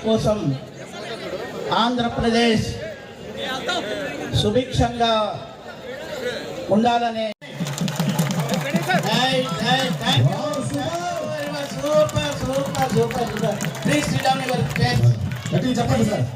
అభివృద్ధి కోసం ఆంధ్రప్రదేశ్ సుభిక్షంగా ఉండాలనే super super super please SIT down your chairs. చెప్పండి సార్.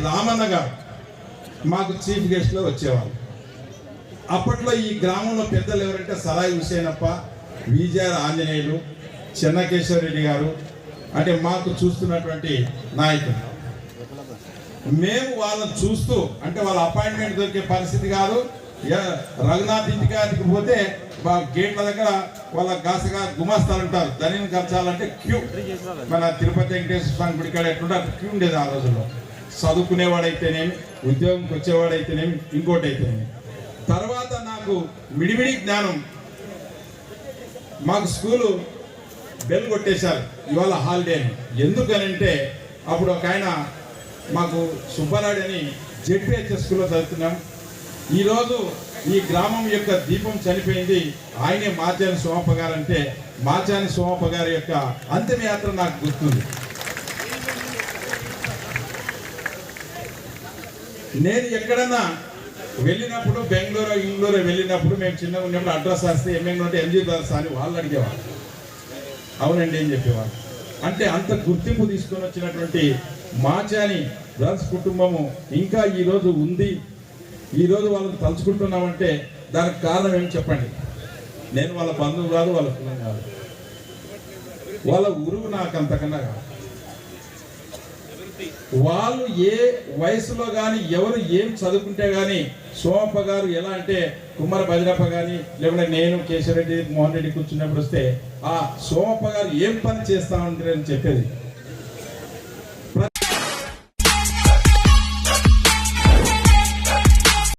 రామన్న గారు మాకు చీఫ్ గెస్ట్ లో వచ్చేవాళ్ళు. అప్పట్లో ఈ గ్రామంలో పెద్దలు ఎవరంటే సరాయి హుసేనప్ప, విజయ ఆంజనేయులు, చెన్నకేశ్వరరెడ్డి గారు, అంటే మాకు చూస్తున్నటువంటి నాయకులు. మేము వాళ్ళని చూస్తూ, అంటే వాళ్ళ అపాయింట్మెంట్ దొరికే పరిస్థితి కాదు. రఘునాథ్ ఇంటికి పోతే గేట్ల దగ్గర వాళ్ళ గాసగా గుమాస్తాలు ఉంటారు, దానిని గర్చాలంటే క్యూ. మన తిరుపతి వెంకటేశ్వర స్వామి గుడికాడ ఎట్లుంటే అట్లా క్యూ ఉండేది ఆ రోజుల్లో. చదువుకునేవాడైతేనేమి, ఉద్యోగంకి వచ్చేవాడైతేనేమి, ఇంకోటి అయితేనేమి. తర్వాత నాకు మిడిమిడి జ్ఞానం, మాకు స్కూలు బెల్ కొట్టేశారు ఇవాళ హాలిడే అని. ఎందుకనంటే అప్పుడు ఒక ఆయన మాకు సుబ్బారాయుడు అని జెడ్పీహెచ్ఎస్ స్కూల్లో చదువుతున్నాం. ఈరోజు ఈ గ్రామం యొక్క దీపం చనిపోయింది, ఆయనే మాచాని సోమప్ప గారు. అంటే మాచాని సోమప్ప గారి యొక్క అంతిమయాత్ర నాకు గుర్తుంది. నేను ఎక్కడన్నా వెళ్ళినప్పుడు, బెంగళూరు ఇంగ్లూరు వెళ్ళినప్పుడు, మేము చిన్నగా ఉన్నప్పుడు అడ్రస్ వస్తే ఎంఎంగ్ ఉంటే ఎంజీ దర్శ అని వాళ్ళు అడిగేవాళ్ళు. అవునండి అని చెప్పేవాళ్ళు. అంటే అంత గుర్తింపు తీసుకొని వచ్చినటువంటి మాచాని బ్రదర్స్ కుటుంబము ఇంకా ఈరోజు ఉంది. ఈరోజు వాళ్ళని తలుచుకుంటున్నామంటే దానికి కారణం ఏమి చెప్పండి. నేను వాళ్ళ బంధువు కాదు, వాళ్ళ కులం కాదు, వాళ్ళ గురువు నాకు అంతకన్నా కాదు. వాళ్ళు ఏ వయసులో కానీ ఎవరు ఏం చదువుకుంటే కానీ సోమప్ప గారు ఎలా అంటే కుమార భద్రప్ప కానీ, లేకుంటే నేను కేశవరెడ్డి, మోహన్ రెడ్డి కూర్చున్నప్పుడు వస్తే ఆ సోమప్ప గారు ఏం పని చేస్తా ఉంటారని చెప్పేది.